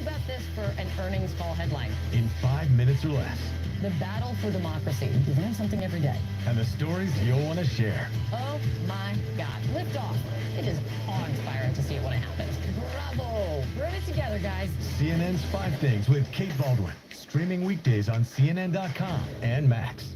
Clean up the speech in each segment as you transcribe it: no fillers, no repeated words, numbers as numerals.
about this for an earnings call headline? In 5 minutes or less. The battle for democracy. You learn something every day. And the stories you'll want to share. Oh my God. Lift off. It is awe-inspiring to see it when it happens. Bravo. We're in it together, guys. CNN's 5 Things with Kate Baldwin. Streaming weekdays on CNN.com and Max.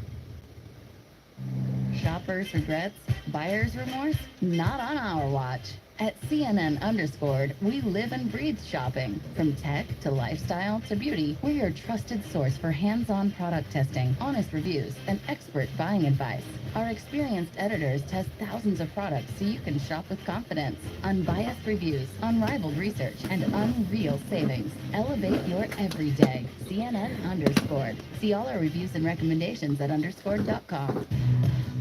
Shoppers' regrets? Buyer's remorse? Not on our watch. At CNN_, we live and breathe shopping. From tech to lifestyle to beauty, we're your trusted source for hands-on product testing, honest reviews, and expert buying advice. Our experienced editors test thousands of products so you can shop with confidence. Unbiased reviews, unrivaled research, and unreal savings. Elevate your everyday. CNN_. See all our reviews and recommendations at underscored.com.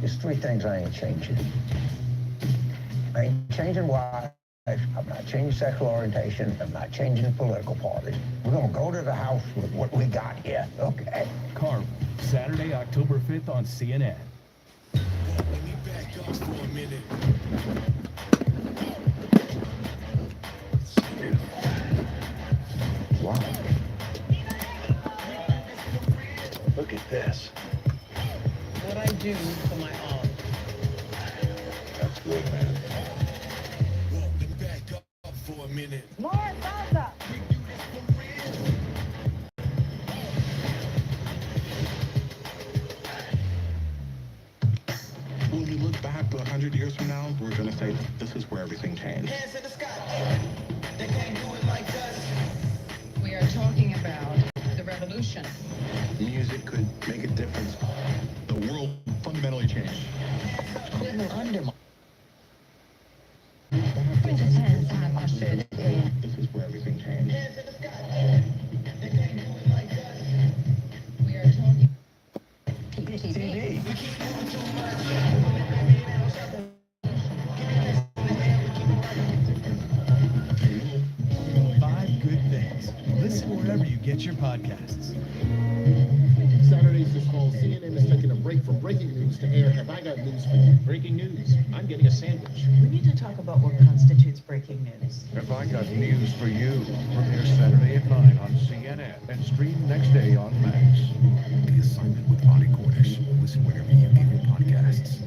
There's 3 things I ain't changing. I ain't changing wives. I'm not changing sexual orientation. I'm not changing political parties. We're going to go to the House with what we got here, okay? Carl, Saturday, October 5th on CNN. Let me back up for a minute. Wow. Look at this. What I do for my own. That's good, man. Let me back up for a minute. More salsa. When we look back 100 years from now, we're going to say this is where everything changed. Hands in the sky. They can't do it like us. We are talking about the revolution. Music could make a difference. The world fundamentally changed. It will undermine. This is where everything changed. Hands in the sky. They can't do it like us. We are talking. TV. We keep moving too much. Baby, they don't stop. Give me this in the hand. We keep it 5 good things. Listen wherever you get your podcasts. Saturdays is called CNN is taking a break from breaking news to air. Have I got news for you? Breaking news. I'm getting a sandwich. We need to talk about what constitutes breaking news. Have I got news for you? Premiere Saturday at 9 on CNN and stream next day on Max. The assignment with Bonnie Cornish. Listen wherever you get your podcasts.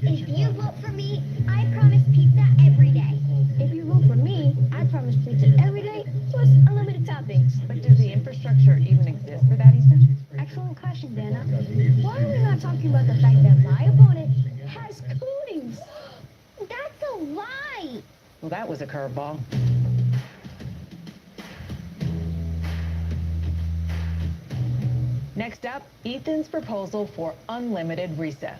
If you vote for me, I promise pizza every day. If you vote for me, I promise pizza every day, plus unlimited toppings. But does the infrastructure even exist for that, Easton? Excellent question, Dana. Why are we not talking about the fact that my opponent has cooties? That's a lie. Well, that was a curveball. Next up, Ethan's proposal for unlimited recess.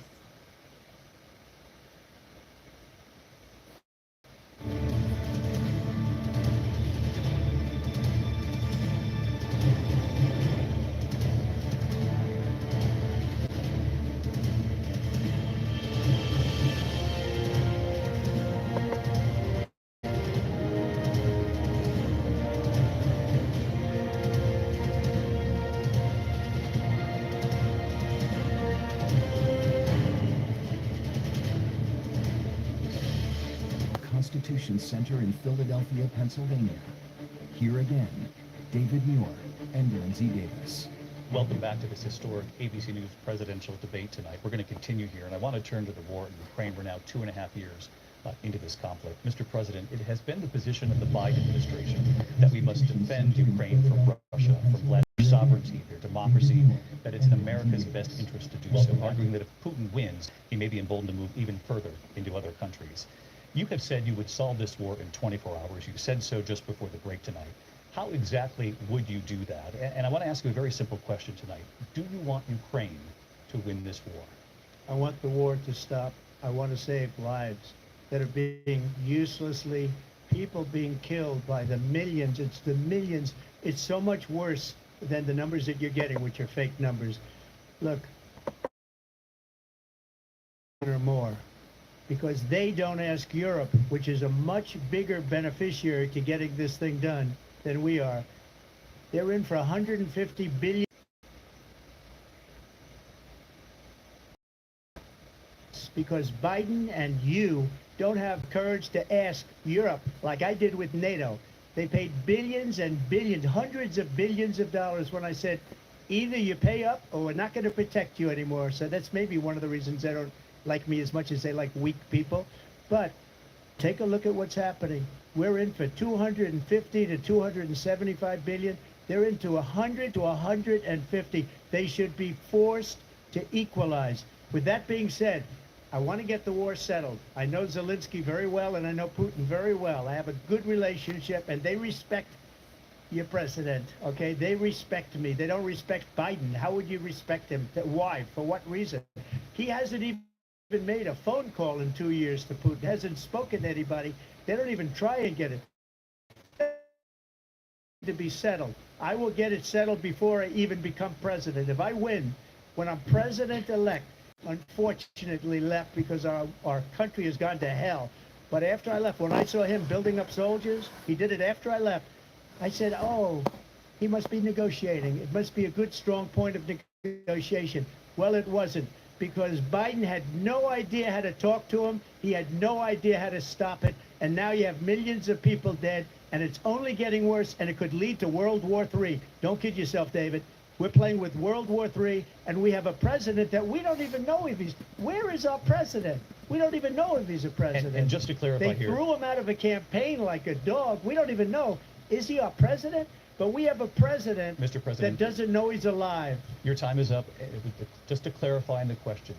Constitution Center in Philadelphia, Pennsylvania. Here again, David Muir and Lindsay Davis. Welcome back to this historic ABC News presidential debate tonight. We're going to continue here, and I want to turn to the war in Ukraine. We're now 2.5 years into this conflict. Mr. President, it has been the position of the Biden administration that we must defend Ukraine from Russia, from Vladimir sovereignty, their democracy, that it's in America's best interest to do so, arguing that if Putin wins, he may be emboldened to move even further into other countries. You have said you would solve this war in 24 hours. You said so just before the break tonight. How exactly would you do that? And I want to ask you a very simple question tonight. Do you want Ukraine to win this war? I want the war to stop. I want to save lives that are being uselessly, people being killed by the millions. It's the millions. It's so much worse than the numbers that you're getting, which are fake numbers. Look, or more. Because they don't ask Europe, which is a much bigger beneficiary to getting this thing done than we are. They're in for 150 billion. Because Biden and you don't have courage to ask Europe, like I did with NATO. They paid billions and billions, hundreds of billions of dollars when I said, either you pay up or we're not going to protect you anymore. So that's maybe one of the reasons they don't like me as much as they like weak people. But take a look at what's happening. We're in for 250 to 275 billion. They're into 100 to 150. They should be forced to equalize. With that being said, I want to get the war settled. I know Zelensky very well, and I know Putin very well. I have a good relationship, and they respect your president, okay? They respect me. They don't respect Biden. How would you respect him? Why? For what reason? He hasn't even made a phone call in 2 years to Putin, hasn't spoken to anybody. They don't even try and get it to be settled. I will get it settled before I even become president. If I win, when I'm president-elect, unfortunately left because our country has gone to hell. But after I left, when I saw him building up soldiers, he did it after I left, I said, oh, he must be negotiating. It must be a good, strong point of negotiation. Well, it wasn't, because Biden had no idea how to talk to him. He had no idea how to stop it. And now you have millions of people dead, and it's only getting worse, and it could lead to World War III. Don't kid yourself, David. We're playing with World War III, and we have a president that we don't even know if he's... Where is our president? We don't even know if he's a president. And just to clarify they here... They threw him out of a campaign like a dog. We don't even know. Is he our president? But we have a president, Mr. President, that doesn't know he's alive. Your time is up. Just to clarify in the question,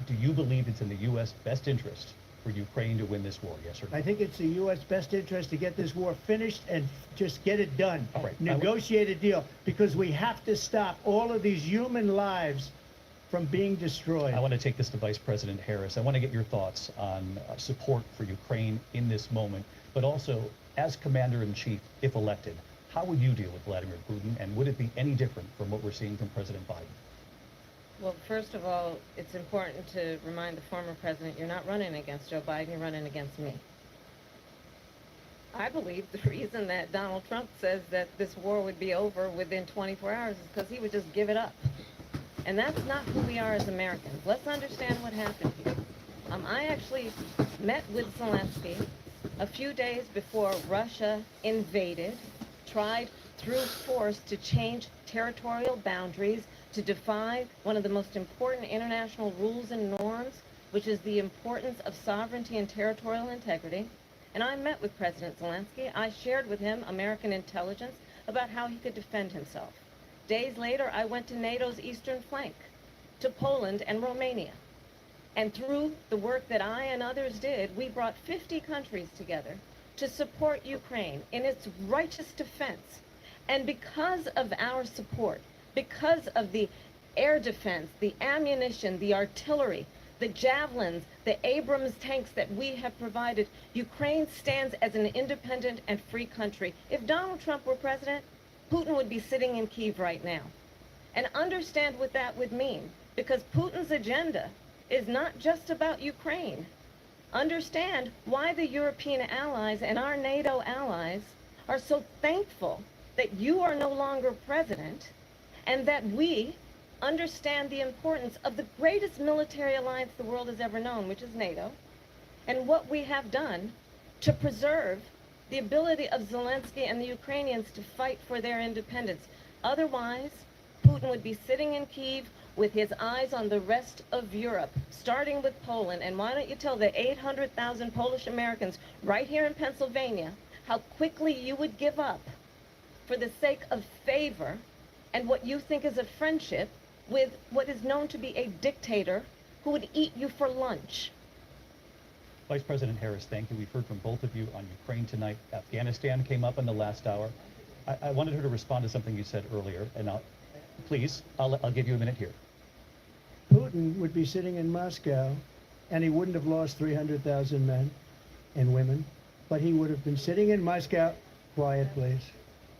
do you believe it's in the U.S. best interest for Ukraine to win this war, yes or no? I think it's the U.S. best interest to get this war finished and just get it done. All right. Negotiate a deal, because we have to stop all of these human lives from being destroyed. I want to take this to Vice President Harris. I want to get your thoughts on support for Ukraine in this moment, but also as Commander-in-Chief, if elected, how would you deal with Vladimir Putin, and would it be any different from what we're seeing from President Biden? Well, first of all, it's important to remind the former president you're not running against Joe Biden, you're running against me. I believe the reason that Donald Trump says that this war would be over within 24 hours is because he would just give it up. And that's not who we are as Americans. Let's understand what happened here. I actually met with Zelensky a few days before Russia invaded, tried through force to change territorial boundaries, to defy one of the most important international rules and norms, which is the importance of sovereignty and territorial integrity. And I met with President Zelensky. I shared with him American intelligence about how he could defend himself. Days later, I went to NATO's eastern flank, to Poland and Romania. And through the work that I and others did, we brought 50 countries together to support Ukraine in its righteous defense. And because of our support, because of the air defense, the ammunition, the artillery, the javelins, the Abrams tanks that we have provided, Ukraine stands as an independent and free country. If Donald Trump were president, Putin would be sitting in Kyiv right now. And understand what that would mean, because Putin's agenda is not just about Ukraine. Understand why the European allies and our NATO allies are so thankful that you are no longer president, and that we understand the importance of the greatest military alliance the world has ever known, which is NATO, and what we have done to preserve the ability of Zelensky and the Ukrainians to fight for their independence. Otherwise, Putin would be sitting in Kyiv with his eyes on the rest of Europe, starting with Poland. And why don't you tell the 800,000 Polish Americans right here in Pennsylvania how quickly you would give up for the sake of favor and what you think is a friendship with what is known to be a dictator who would eat you for lunch. Vice President Harris, thank you. We've heard from both of you on Ukraine tonight. Afghanistan came up in the last hour. I wanted her to respond to something you said earlier, and I'll give you a minute here. Putin would be sitting in Moscow, and he wouldn't have lost 300,000 men and women, but he would have been sitting in Moscow, quiet please,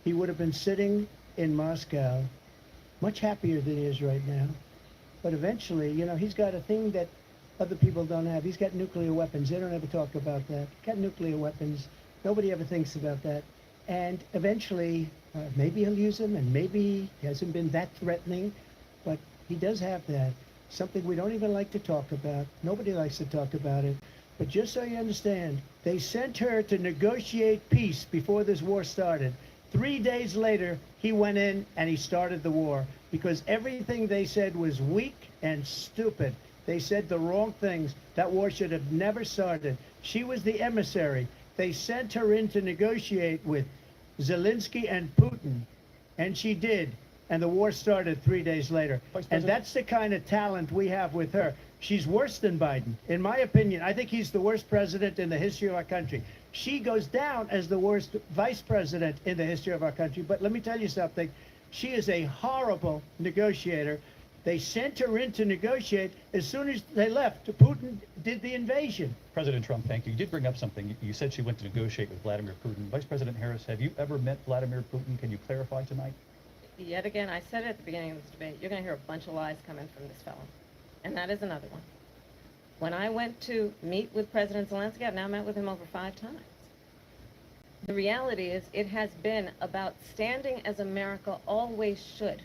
he would have been sitting in Moscow much happier than he is right now. But eventually, you know, he's got a thing that other people don't have. He's got nuclear weapons. They don't ever talk about that. He's got nuclear weapons. Nobody ever thinks about that. And eventually, maybe he'll use them, and maybe he hasn't been that threatening, but he does have that. Something we don't even like to talk about. Nobody likes to talk about it. But just so you understand, they sent her to negotiate peace before this war started. 3 days later, he went in and he started the war because everything they said was weak and stupid. They said the wrong things. That war should have never started. She was the emissary. They sent her in to negotiate with Zelensky and Putin, and she did. And the war started 3 days later. And that's the kind of talent we have with her. She's worse than Biden. In my opinion, I think he's the worst president in the history of our country. She goes down as the worst vice president in the history of our country. But let me tell you something. She is a horrible negotiator. They sent her in to negotiate. As soon as they left, Putin did the invasion. President Trump, thank you. You did bring up something. You said she went to negotiate with Vladimir Putin. Vice President Harris, have you ever met Vladimir Putin? Can you clarify tonight? Yet again, I said it at the beginning of this debate, you're going to hear a bunch of lies coming from this fellow. And that is another one. When I went to meet with President Zelensky, I've now met with him over 5 times. The reality is it has been about standing as America always should,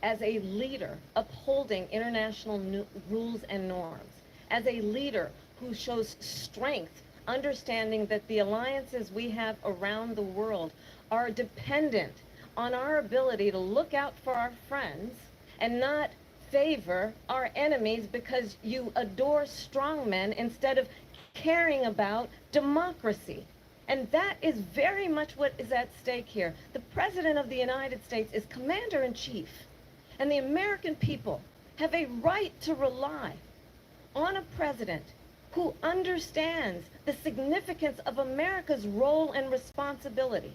as a leader upholding international rules and norms, as a leader who shows strength, understanding that the alliances we have around the world are dependent on our ability to look out for our friends and not favor our enemies because you adore strongmen instead of caring about democracy. And that is very much what is at stake here. The President of the United States is Commander-in-Chief, and the American people have a right to rely on a president who understands the significance of America's role and responsibility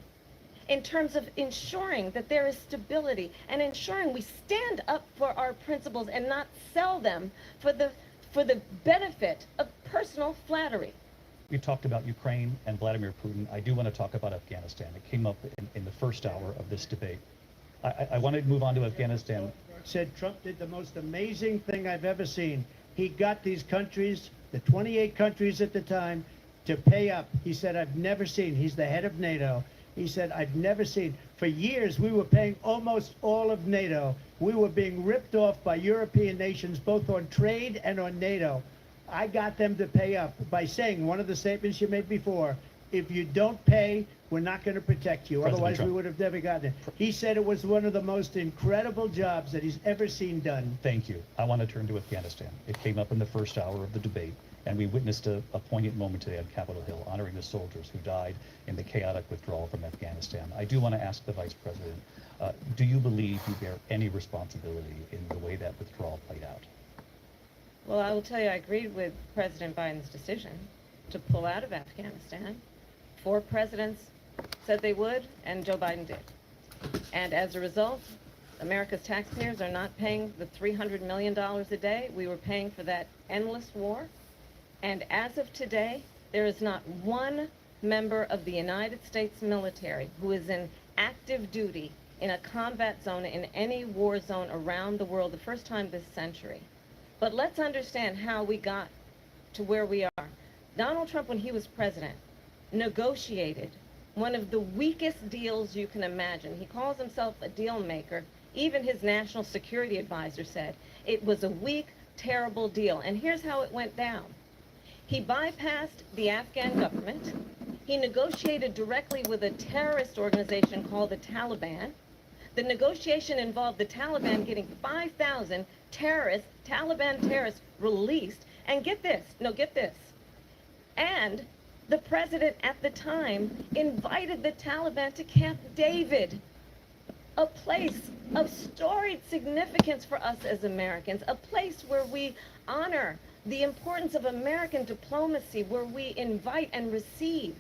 in terms of ensuring that there is stability and ensuring we stand up for our principles and not sell them for the benefit of personal flattery. We talked about Ukraine and Vladimir Putin. I do want to talk about Afghanistan. It came up in the first hour of this debate. I want to move on to Afghanistan. Said Trump did the most amazing thing I've ever seen. He got these countries, the 28 countries at the time, to pay up. He said, I've never seen, he's the head of NATO. He said, I've never seen, for years we were paying almost all of NATO. We were being ripped off by European nations, both on trade and on NATO. I got them to pay up by saying one of the statements you made before, if you don't pay, we're not going to protect you. President Otherwise, Trump. we would have never gotten it. He said it was one of the most incredible jobs that he's ever seen done. Thank you. I want to turn to Afghanistan. It came up in the first hour of the debate, and we witnessed a poignant moment today on Capitol Hill, honoring the soldiers who died in the chaotic withdrawal from Afghanistan. I do want to ask the Vice President, do you believe you bear any responsibility in the way that withdrawal played out? Well, I will tell you, I agreed with President Biden's decision to pull out of Afghanistan. 4 presidents said they would, and Joe Biden did. And as a result, America's taxpayers are not paying the $300 million a day we were paying for that endless war. And as of today, there is not one member of the United States military who is in active duty in a combat zone in any war zone around the world, the first time this century. But let's understand how we got to where we are. Donald Trump, when he was president, negotiated one of the weakest deals you can imagine. He calls himself a deal maker. Even his national security advisor said it was a weak, terrible deal. And here's how it went down. He bypassed the Afghan government. He negotiated directly with a terrorist organization called the Taliban. The negotiation involved the Taliban getting 5,000 Taliban terrorists released. And get this, and the president at the time invited the Taliban to Camp David, a place of storied significance for us as Americans, a place where we honor the importance of American diplomacy, where we invite and receive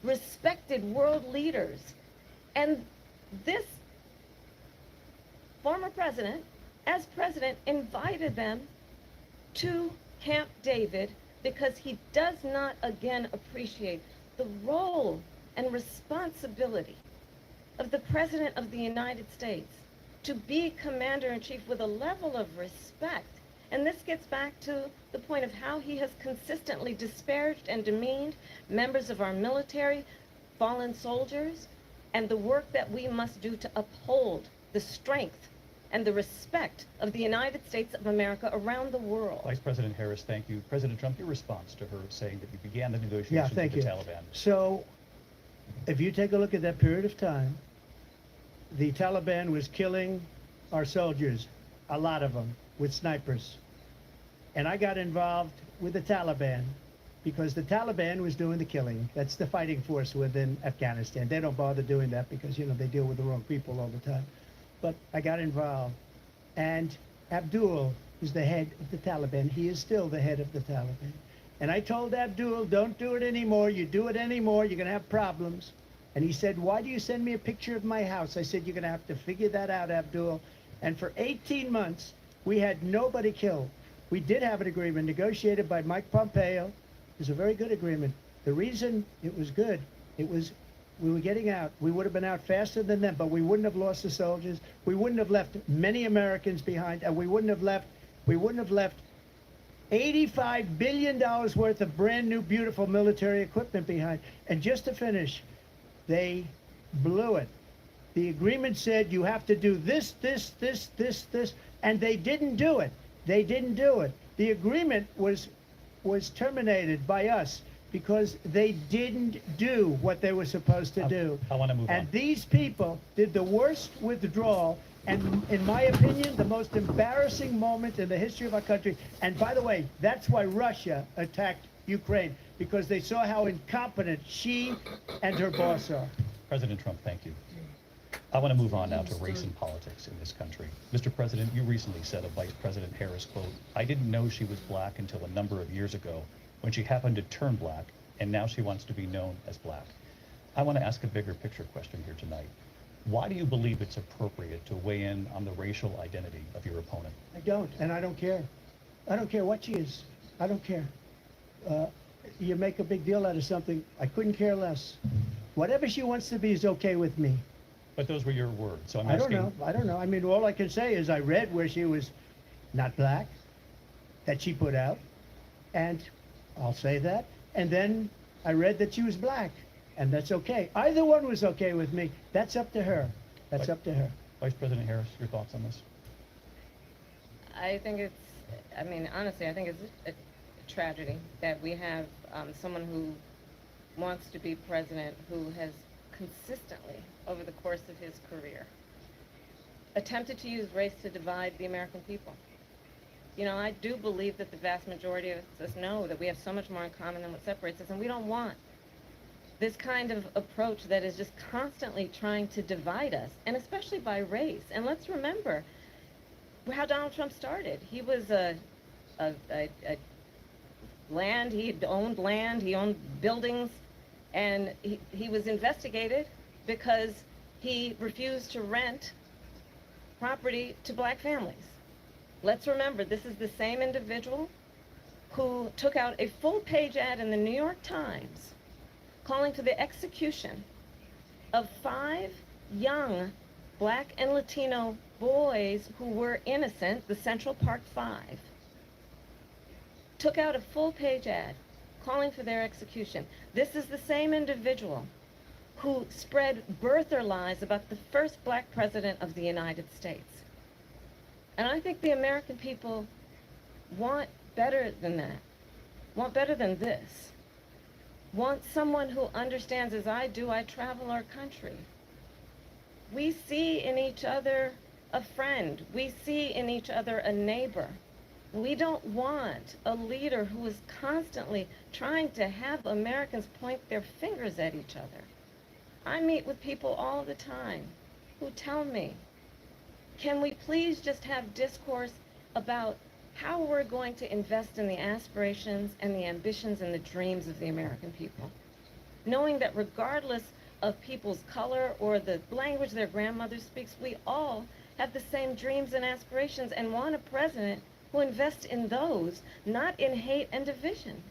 respected world leaders. And this former president, as president, invited them to Camp David because he does not, again, appreciate the role and responsibility of the President of the United States to be Commander-in-Chief with a level of respect. And this gets back to the point of how he has consistently disparaged and demeaned members of our military, fallen soldiers, and the work that we must do to uphold the strength and the respect of the United States of America around the world. Vice President Harris, thank you. President Trump, your response to her saying that you began the Yeah, negotiations thank with you. the Taliban. So, if you take a look at that period of time, the Taliban was killing our soldiers, a lot of them, with snipers. And I got involved with the Taliban because the Taliban was doing the killing. That's the fighting force within Afghanistan. They don't bother doing that because, you know, they deal with the wrong people all the time. But I got involved. And Abdul is the head of the Taliban. He is still the head of the Taliban. And I told Abdul, don't do it anymore. You do it anymore, you're going to have problems. And he said, why do you send me a picture of my house? I said, you're going to have to figure that out, Abdul. And for 18 months, we had nobody killed. We did have an agreement negotiated by Mike Pompeo. It was a very good agreement. The reason it was good, it was we were getting out. We would have been out faster than them, but we wouldn't have lost the soldiers. We wouldn't have left many Americans behind, and we wouldn't have left $85 billion worth of brand new, beautiful military equipment behind. And just to finish, they blew it. The agreement said you have to do this, and they didn't do it. They didn't do it. The agreement was terminated by us because they didn't do what they were supposed to do. I want to move And on. these people did the worst withdrawal, and in my opinion, the most embarrassing moment in the history of our country. And by the way, that's why Russia attacked Ukraine, because they saw how incompetent she and her boss are. President Trump, thank you. I want to move on now to race and politics in this country. Mr. President, you recently said of Vice President Harris, quote, I didn't know she was black until a number of years ago when she happened to turn black, and now she wants to be known as black. I want to ask a bigger picture question here tonight. Why do you believe it's appropriate to weigh in on the racial identity of your opponent? I don't, and I don't care. I don't care what she is. I don't care. You make a big deal out of something, I couldn't care less. Whatever she wants to be is okay with me. But those were your words, so I'm I don't asking. know. I don't know. I mean, all I can say is I read where she was not black, that she put out, and I'll say that. And then I read that she was black, and that's okay. Either one was okay with me. That's up to her. That's up to her. Vice President Harris, your thoughts on this? I think I mean, honestly, I think it's a tragedy that we have someone who wants to be president who has consistently, over the course of his career, attempted to use race to divide the American people. You know, I do believe that the vast majority of us know that we have so much more in common than what separates us, and we don't want this kind of approach that is just constantly trying to divide us, and especially by race. And let's remember how Donald Trump started. He was he owned buildings, and he was investigated because he refused to rent property to black families. Let's remember, this is the same individual who took out a full-page ad in the New York Times calling for the execution of 5 young black and Latino boys who were innocent, the Central Park 5. Took out a full-page ad calling for their execution. This is the same individual who spread birther lies about the first black president of the United States. And I think the American people want better than that, want better than this, want someone who understands, as I do, I travel our country. We see in each other a friend. We see in each other a neighbor. We don't want a leader who is constantly trying to have Americans point their fingers at each other. I meet with people all the time who tell me, can we please just have discourse about how we're going to invest in the aspirations and the ambitions and the dreams of the American people? Knowing that regardless of people's color or the language their grandmother speaks, we all have the same dreams and aspirations and want a president who invests in those, not in hate and division.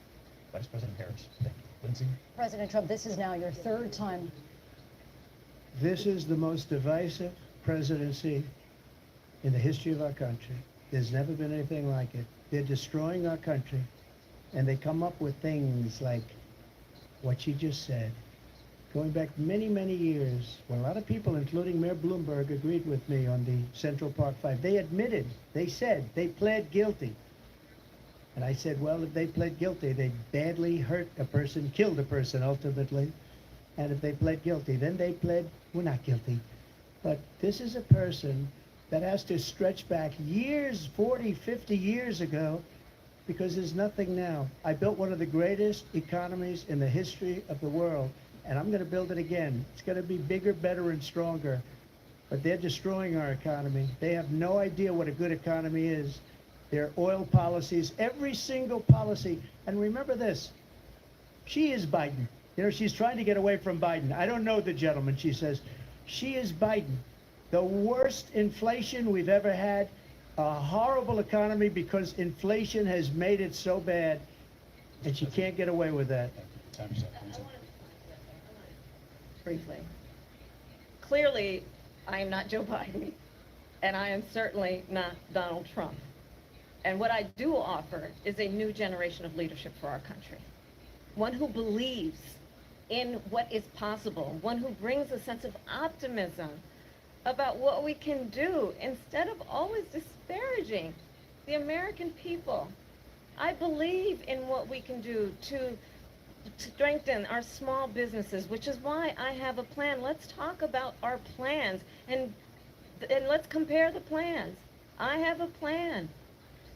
Vice President Harris, thank you. Lindsay? President Trump, this is now your 3rd time. This is the most divisive presidency in the history of our country. There's never been anything like it. They're destroying our country, and they come up with things like what she just said. going back many, many years, when a lot of people, including Mayor Bloomberg, agreed with me on the Central Park Five. They admitted, they said, they pled guilty. And I said, well, if they pled guilty, they badly hurt a person, killed a person ultimately. And if they pled guilty, then they pled, we're not guilty. But this is a person that has to stretch back years, 40, 50 years ago, because there's nothing now. I built one of the greatest economies in the history of the world, and I'm going to build it again. It's going to be bigger, better, and stronger. But they're destroying our economy. They have no idea what a good economy is. Their oil policies, every single policy. And remember this, she is Biden. You know, she's trying to get away from Biden. I don't know the gentleman, she says. She is Biden. The worst inflation we've ever had, a horrible economy because inflation has made it so bad, and she can't get away with that. Time's up. Briefly. Clearly, I am not Joe Biden, and I am certainly not Donald Trump. And what I do offer is a new generation of leadership for our country. One who believes in what is possible, one who brings a sense of optimism about what we can do instead of always disparaging the American people. I believe in what we can do to strengthen our small businesses, which is why I have a plan. Let's talk about our plans and let's compare the plans. I have a plan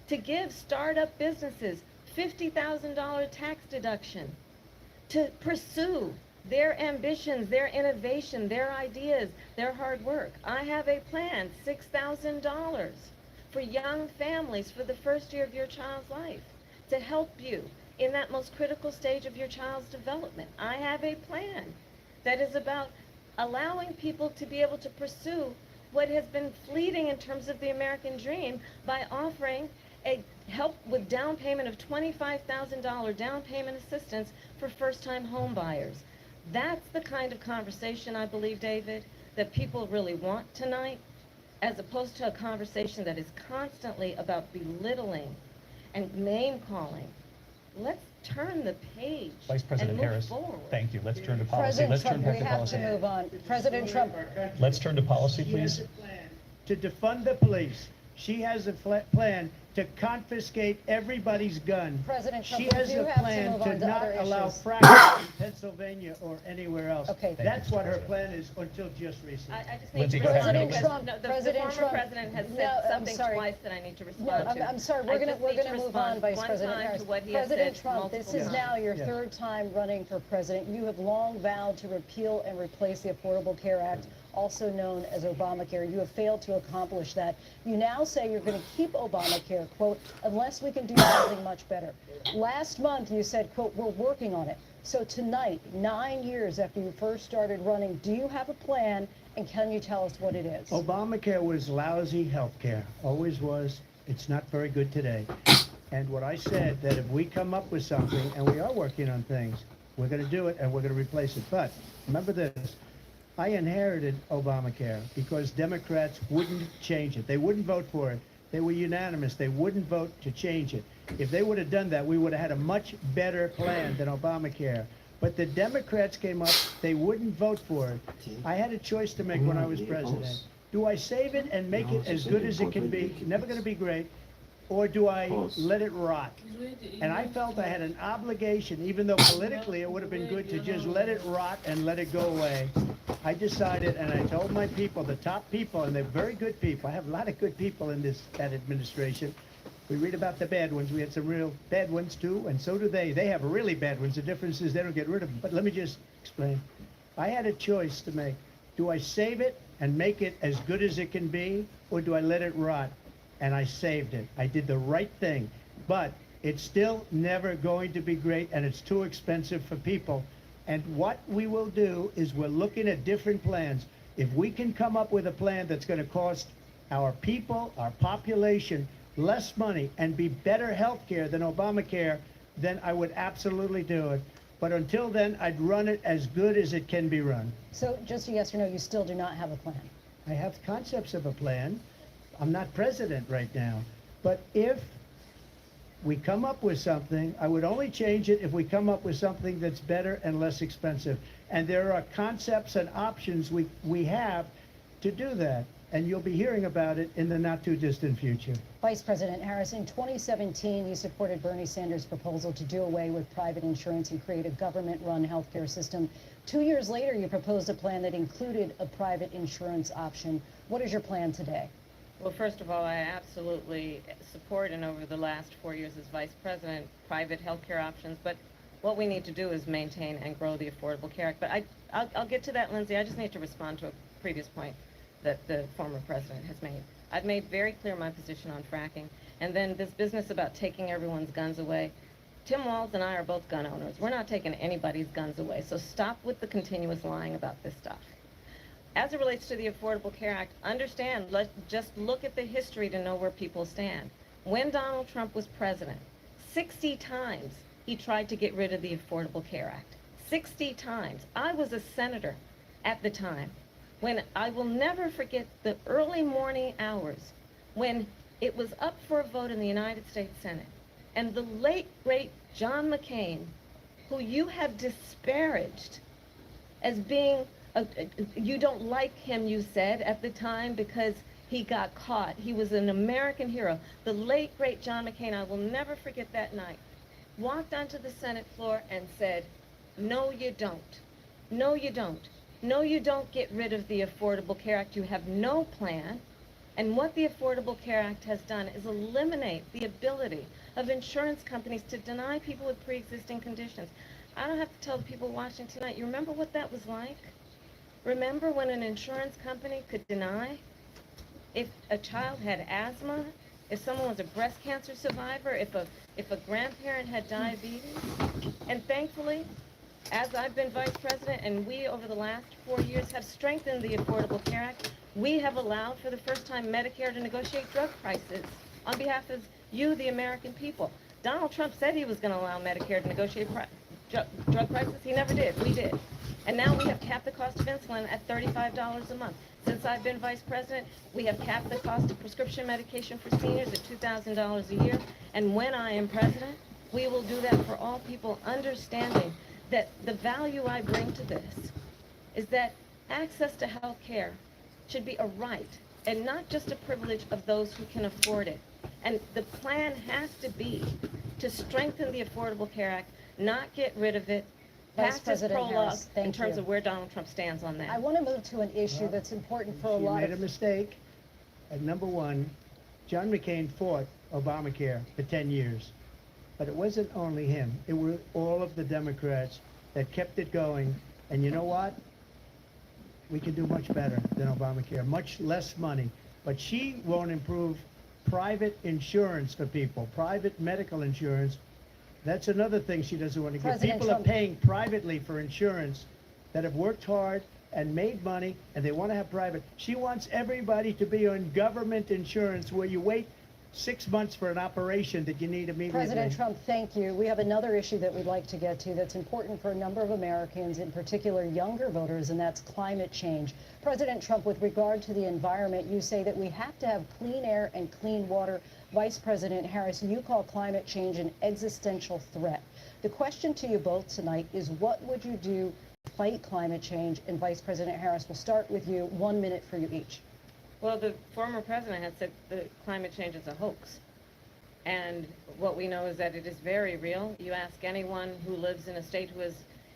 to give startup businesses $50,000 tax deduction to pursue their ambitions, their innovation, their ideas, their hard work. I have a plan, $6,000 for young families for the first year of your child's life to help you in that most critical stage of your child's development. I have a plan that is about allowing people to be able to pursue what has been fleeting in terms of the American dream by offering a help with down payment of $25,000 down payment assistance for first-time home buyers. That's the kind of conversation, I believe, David, that people really want tonight, as opposed to a conversation that is constantly about belittling and name-calling. Let's turn the page Vice President and move Harris, forward. thank you. Let's turn to policy. President Let's turn Trump, back we to have policy. to move on. President Trump. Let's turn to policy, She please. has a plan to defund the police. She has a plan to confiscate everybody's gun. President Trump, She we has do a have to plan move on to to not other allow issues. fracking in Pennsylvania or anywhere else. Okay. That's what her plan is until just recently. I just need Lindsay, to go ahead. respond President because Trump, the President former Trump. president has No, said I'm something sorry. twice that I need to No, respond to. I'm sorry. I We're just going need to move respond on, Vice one President time Harris. to what he has President said Trump, this multiple is times. now your Yeah. third time running for president. You have long vowed to repeal and replace the Affordable Care Act, also known as Obamacare. You have failed to accomplish that. You now say you're going to keep Obamacare, quote, unless we can do something much better. Last month you said, quote, we're working on it. So tonight, 9 years after you first started running, do you have a plan, and can you tell us what it is? Obamacare was lousy health care, always was. It's not very good today. And what I said, that if we come up with something, and we are working on things, we're going to do it and we're going to replace it. But remember this, I inherited Obamacare because Democrats wouldn't change it. They wouldn't vote for it. They were unanimous. They wouldn't vote to change it. If they would have done that, we would have had a much better plan than Obamacare. But the Democrats came up, they wouldn't vote for it. I had a choice to make when I was president. Do I save it and make it as good as it can be, never going to be great, or do I let it rot? And I felt I had an obligation, even though politically it would have been good to just let it rot and let it go away. I decided, and I told my people, the top people, and they're very good people. I have a lot of good people in that administration. We read about the bad ones. We had some real bad ones too, and so do they. They have really bad ones. The difference is they don't get rid of them. But let me just explain. I had a choice to make. Do I save it and make it as good as it can be, or do I let it rot? And I saved it. I did the right thing. But it's still never going to be great, and it's too expensive for people. And what we will do is we're looking at different plans. If we can come up with a plan that's going to cost our people, our population, less money and be better health care than Obamacare, then I would absolutely do it. But until then, I'd run it as good as it can be run. So just a yes or no, you still do not have a plan? I have concepts of a plan. I'm not president right now. But if we come up with something. I would only change it if we come up with something that's better and less expensive. And there are concepts and options we have to do that. And you'll be hearing about it in the not too distant future. Vice President Harris, in 2017, you supported Bernie Sanders' proposal to do away with private insurance and create a government-run healthcare system. 2 years later, you proposed a plan that included a private insurance option. What is your plan today? Well, first of all, I absolutely support, and over the last 4 years as vice president, private healthcare options. But what we need to do is maintain and grow the Affordable Care Act. But I'll get to that, Lindsay. I just need to respond to a previous point that the former president has made. I've made very clear my position on fracking. And then this business about taking everyone's guns away. Tim Walz and I are both gun owners. We're not taking anybody's guns away. So stop with the continuous lying about this stuff. As it relates to the Affordable Care Act, understand, let's just look at the history to know where people stand. When Donald Trump was president, 60 times he tried to get rid of the Affordable Care Act. 60 times. I was a senator at the time. When I will never forget the early morning hours when it was up for a vote in the United States Senate, and the late, great John McCain, who you have disparaged as being, you don't like him, you said, at the time because he got caught. He was an American hero. The late, great John McCain, I will never forget that night, walked onto the Senate floor and said, no, you don't. No, you don't. No, you don't get rid of the Affordable Care Act. You have no plan. And what the Affordable Care Act has done is eliminate the ability of insurance companies to deny people with pre-existing conditions. I don't have to tell the people watching tonight, you remember what that was like? Remember when an insurance company could deny if a child had asthma, if someone was a breast cancer survivor, if a grandparent had diabetes? And thankfully, as I've been vice president and we over the last 4 years have strengthened the Affordable Care Act, we have allowed for the first time Medicare to negotiate drug prices on behalf of you, the American people. Donald Trump said he was going to allow Medicare to negotiate drug prices. He never did. We did. And now we have capped the cost of insulin at $35 a month. Since I've been vice president, we have capped the cost of prescription medication for seniors at $2,000 a year. And when I am president, we will do that for all people, understanding that the value I bring to this is that access to health care should be a right and not just a privilege of those who can afford it. And the plan has to be to strengthen the Affordable Care Act, not get rid of it, Vice pass this President prologue Harris, thank in terms you. of where Donald Trump stands on that. I want to move to an issue that's important for a She lot made of... a mistake. And number one, John McCain fought Obamacare for 10 years. But it wasn't only him. It were all of the Democrats that kept it going. And you know what? We can do much better than Obamacare, much less money. But she won't improve private insurance for people, private medical insurance. That's another thing she doesn't want to give. President People Trump- are paying privately for insurance that have worked hard and made money, and they want to have private. She wants everybody to be on government insurance where you wait 6 months for an operation that you need immediately. President Trump, thank you. We have another issue that we'd like to get to that's important for a number of Americans, in particular younger voters, and that's climate change. President Trump, with regard to the environment, you say that we have to have clean air and clean water. Vice President Harris, you call climate change an existential threat. The question to you both tonight is, what would you do to fight climate change? And Vice President Harris, we'll start with you. 1 minute for you each. Well, the former president had said that climate change is a hoax. And what we know is that it is very real. You ask anyone who lives in a state who has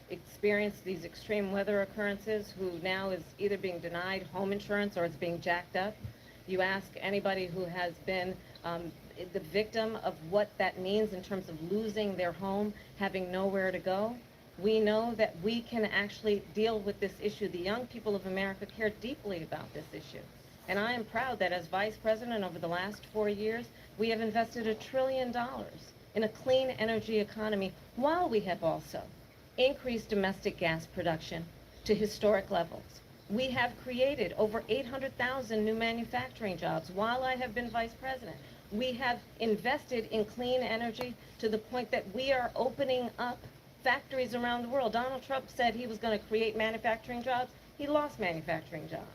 experienced these extreme weather occurrences, who now is either being denied home insurance or it's being jacked up. You ask anybody who has been the victim of what that means in terms of losing their home, having nowhere to go. We know that we can actually deal with this issue. The young people of America care deeply about this issue. And I am proud that as vice president over the last 4 years, we have invested $1 trillion in a clean energy economy, while we have also increased domestic gas production to historic levels. We have created over 800,000 new manufacturing jobs while I have been vice president. We have invested in clean energy to the point that we are opening up factories around the world. Donald Trump said he was going to create manufacturing jobs. He lost manufacturing jobs.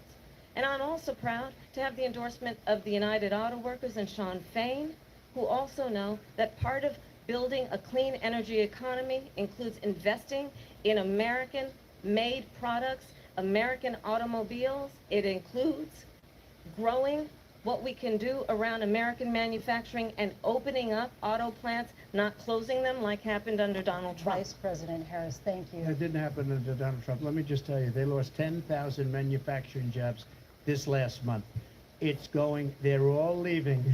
And I'm also proud to have the endorsement of the United Auto Workers and Sean Fain, who also know that part of building a clean energy economy includes investing in American-made products, American automobiles. It includes growing what we can do around American manufacturing and opening up auto plants, not closing them like happened under Donald Trump. Vice President Harris, thank you. It didn't happen under Donald Trump. Let me just tell you, they lost 10,000 manufacturing jobs this last month. It's going, they're all leaving.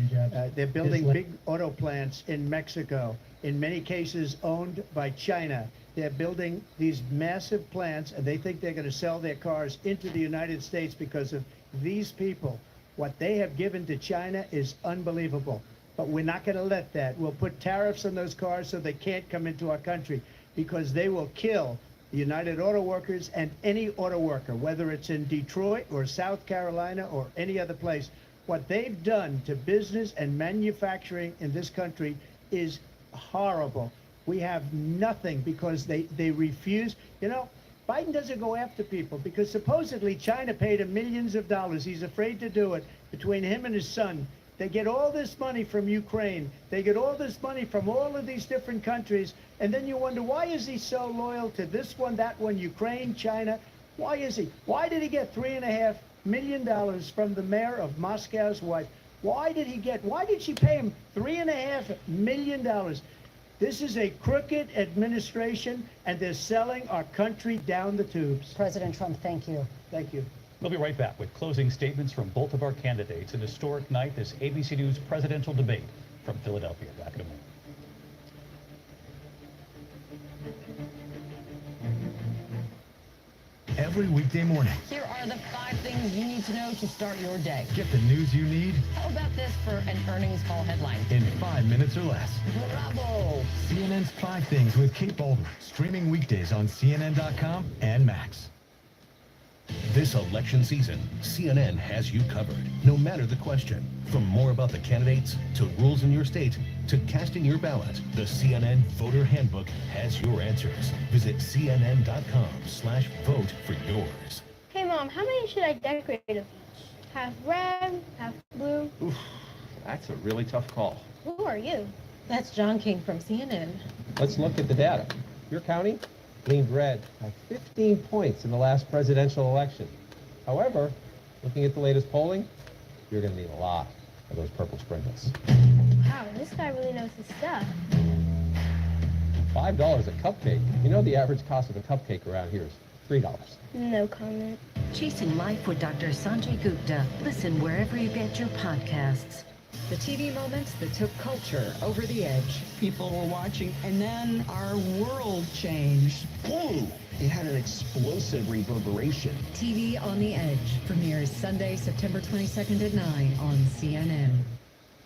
They're building big auto plants in Mexico, in many cases owned by China. They're building these massive plants, and they think they're going to sell their cars into the United States because of these people. What they have given to China is unbelievable. But we're not going to let that. We'll put tariffs on those cars so they can't come into our country, because they will kill the United Auto Workers and any auto worker, whether it's in Detroit or South Carolina or any other place. What they've done to business and manufacturing in this country is horrible. We have nothing because they refuse. You know, Biden doesn't go after people because supposedly China paid him millions of dollars. He's afraid to do it. Between him and his son, they get all this money from Ukraine. They get all this money from all of these different countries. And then you wonder, why is he so loyal to this one, that one, Ukraine, China? Why is he? Why did he get $3.5 million from the mayor of Moscow's wife? Why did she pay him $3.5 million? This is a crooked administration, and they're selling our country down the tubes. President Trump, thank you. Thank you. We'll be right back with closing statements from both of our candidates. An historic night, this ABC News presidential debate from Philadelphia. Back in a moment. Every weekday morning, Here are the 5 things you need to know to start your day. get the news you need How about this for an earnings call headline? in 5 minutes or less. Bravo! CNN's 5 Things with Kate Baldwin, streaming weekdays on CNN.com and Max. This election season, CNN has you covered, no matter the question. From more about the candidates, to rules in your state, to casting your ballot, the CNN Voter Handbook has your answers. Visit CNN.com/vote for yours. Hey, Mom, how many should I decorate of each? Half red, half blue? Oof, that's a really tough call. Who are you? That's John King from CNN. Let's look at the data. Your county leaned red by 15 points in the last presidential election. However, looking at the latest polling, you're going to need a lot of those purple sprinkles. Wow, this guy really knows his stuff. $5 a cupcake. You know the average cost of a cupcake around here is $3. No comment. Chasing Life with Dr. Sanjay Gupta. Listen wherever you get your podcasts. The TV moments that took culture over the edge. People were watching, and then our world changed. Boom! It had an explosive reverberation. TV on the Edge premieres Sunday, September 22nd at 9 on CNN.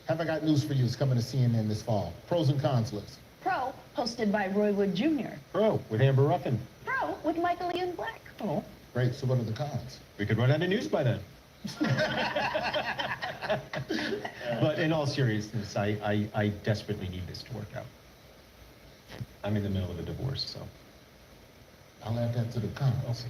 Have I got news for you? It's coming to CNN this fall. Pros and cons list. Pro, hosted by Roy Wood Jr. Pro, with Amber Ruffin. Pro, with Michael Ian Black. Oh, great. So what are the cons? We could run out of news by then. But in all seriousness, I desperately need this to work out. I'm in the middle of a divorce, so. I'll add that to the cons.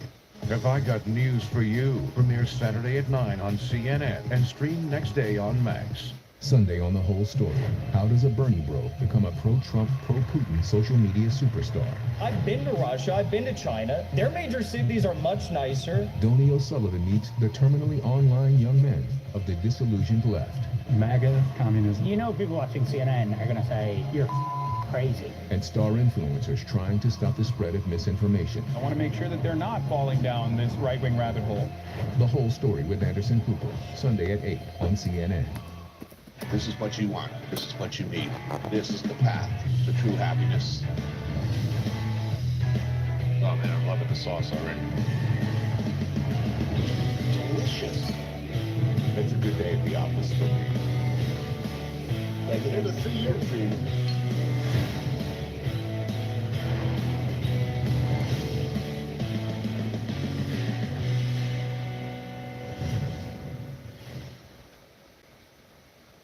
Have I Got News for You premieres Saturday at 9 on CNN and stream next day on Max. Sunday on The Whole Story. How does a Bernie bro become a pro-Trump, pro-Putin social media superstar? I've been to Russia, I've been to China. Their major cities are much nicer. Donnie O'Sullivan meets the terminally online young men of the disillusioned left. MAGA communism. You know, people watching CNN are going to say, you're crazy. And star influencers trying to stop the spread of misinformation. I want to make sure that they're not falling down this right-wing rabbit hole. The Whole Story with Anderson Cooper, Sunday at 8 on CNN. This is what you want. This is what you need. This is the path to true happiness. Oh man, I'm loving the sauce already. Delicious. It's a good day at the office for me. Good to see you.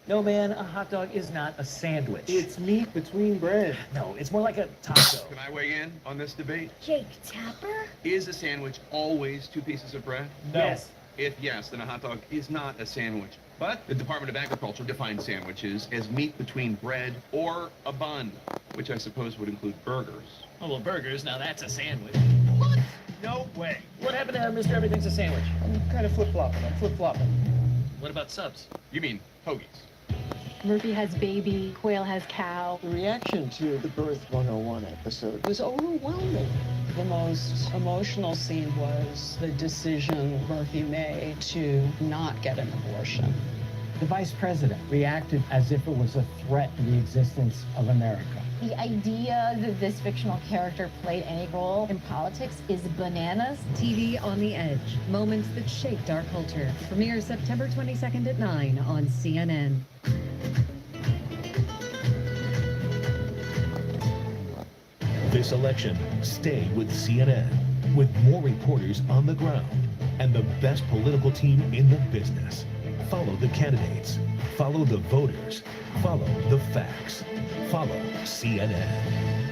No, man, a hot dog is not a sandwich. It's meat between bread. No, it's more like a taco. Can I weigh in on this debate? Jake Tapper? Is a sandwich always 2 pieces of bread? No. Yes. If yes, then a hot dog is not a sandwich. But the Department of Agriculture defines sandwiches as meat between bread or a bun, which I suppose would include burgers. Oh, well, burgers, now that's a sandwich. What? No way. What happened to Mr. Everything's a Sandwich? I'm kind of flip-flopping. I'm flip-flopping. What about subs? You mean hoagies? Murphy has baby, Quail has cow. The reaction to the Birth 101 episode was overwhelming. The most emotional scene was the decision Murphy made to not get an abortion. The vice president reacted as if it was a threat to the existence of America. The idea that this fictional character played any role in politics is bananas. TV on the Edge, moments that shaped our culture. Premieres September 22nd at 9 on CNN. This election, stay with CNN, with more reporters on the ground and the best political team in the business. Follow the candidates, follow the voters, follow the facts, follow CNN.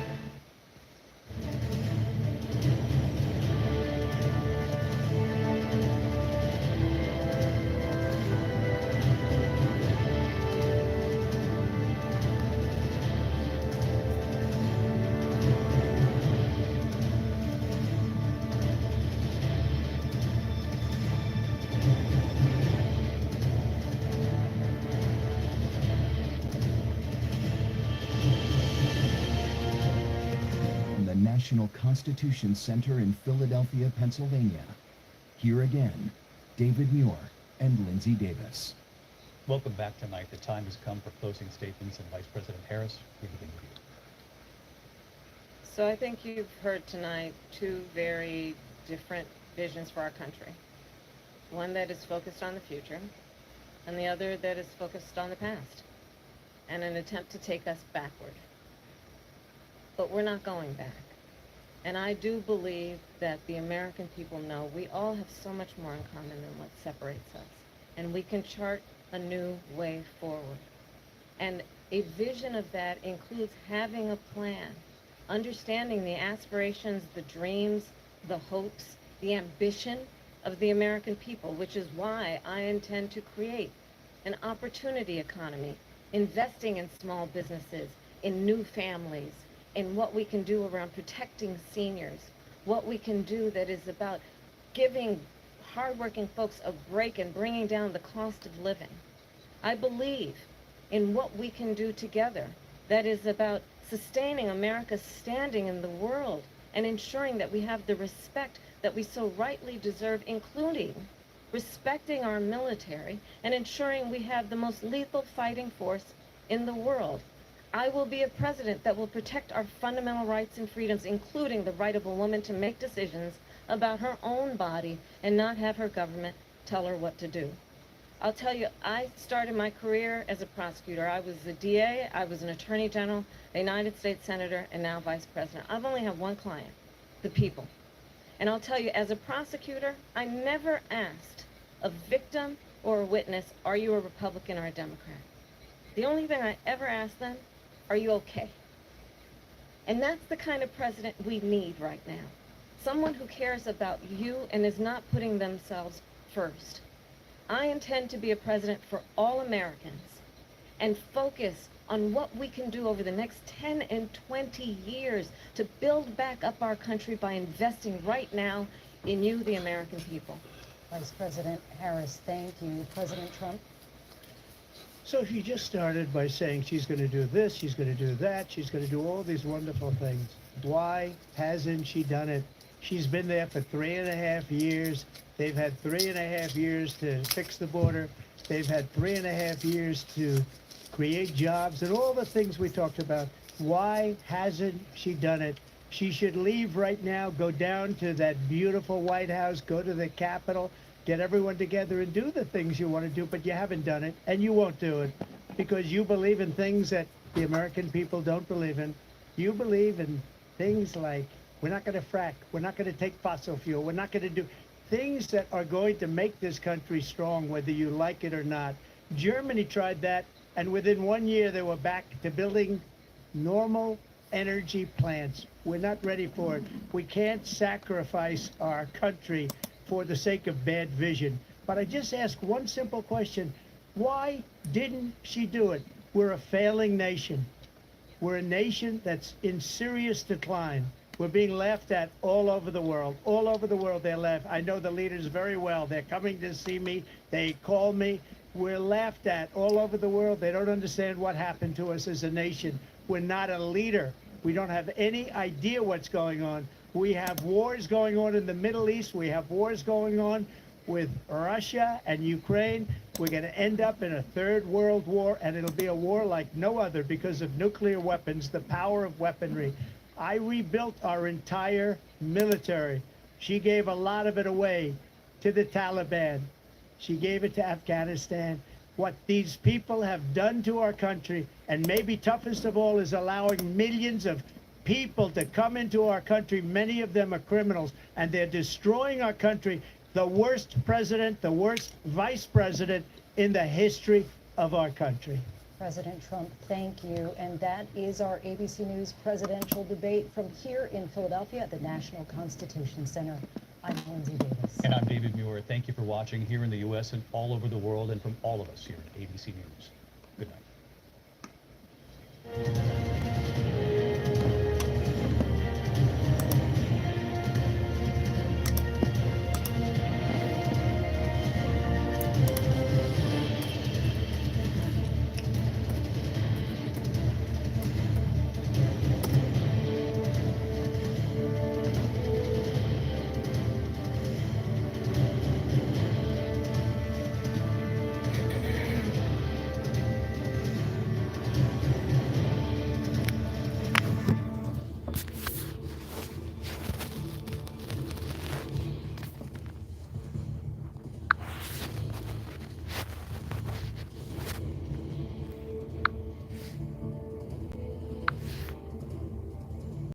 National Constitution Center in Philadelphia, Pennsylvania. Here again, David Muir and Lindsay Davis. Welcome back tonight. The time has come for closing statements, and Vice President Harris, we begin with you. So I think you've heard tonight two very different visions for our country. One that is focused on the future, and the other that is focused on the past, and an attempt to take us backward. But we're not going back. And I do believe that the American people know we all have so much more in common than what separates us. And we can chart a new way forward. And a vision of that includes having a plan, understanding the aspirations, the dreams, the hopes, the ambition of the American people, which is why I intend to create an opportunity economy, investing in small businesses, in new families, in what we can do around protecting seniors, what we can do that is about giving hardworking folks a break and bringing down the cost of living. I believe in what we can do together that is about sustaining America's standing in the world and ensuring that we have the respect that we so rightly deserve, including respecting our military and ensuring we have the most lethal fighting force in the world. I will be a president that will protect our fundamental rights and freedoms, including the right of a woman to make decisions about her own body and not have her government tell her what to do. I'll tell you, I started my career as a prosecutor. I was a DA, I was an attorney general, a United States senator, and now vice president. I've only had one client, the people. And I'll tell you, as a prosecutor, I never asked a victim or a witness, are you a Republican or a Democrat? The only thing I ever asked them, are you okay? And that's the kind of president we need right now. Someone who cares about you and is not putting themselves first. I intend to be a president for all Americans and focus on what we can do over the next 10 and 20 years to build back up our country by investing right now in you, the American people. Vice President Harris, thank you. President Trump? So she just started by saying she's going to do this, she's going to do that, she's going to do all these wonderful things. Why hasn't she done it? She's been there for 3.5 years. They've had 3.5 years to fix the border. They've had 3.5 years to create jobs and all the things we talked about. Why hasn't she done it? She should leave right now, go down to that beautiful White House, go to the Capitol, get everyone together and do the things you want to do, but you haven't done it, and you won't do it because you believe in things that the American people don't believe in. You believe in things like we're not going to frack, we're not going to take fossil fuel, we're not going to do things that are going to make this country strong, whether you like it or not. Germany tried that, and within 1 year they were back to building normal energy plants. We're not ready for it. We can't sacrifice our country for the sake of bad vision. But I just ask one simple question. Why didn't she do it? We're a failing nation. We're a nation that's in serious decline. We're being laughed at all over the world. All over the world, they're laughed. I know the leaders very well. They're coming to see me. They call me. We're laughed at all over the world. They don't understand what happened to us as a nation. We're not a leader. We don't have any idea what's going on. We have wars going on in the Middle East. We have wars going on with Russia and Ukraine. We're going to end up in a third world war, and it'll be a war like no other because of nuclear weapons, the power of weaponry. I rebuilt our entire military. She gave a lot of it away to the Taliban. She gave it to Afghanistan. What these people have done to our country, and maybe toughest of all, is allowing millions of people to come into our country. Many of them are criminals, and they're destroying our country. The worst president, the worst vice president in the history of our country. President Trump, thank you. And that is our ABC News presidential debate from here in Philadelphia at the National Constitution Center. I'm Lindsay Davis. And I'm David Muir. Thank you for watching here in the U.S. and all over the world, and from all of us here at ABC News. Good night.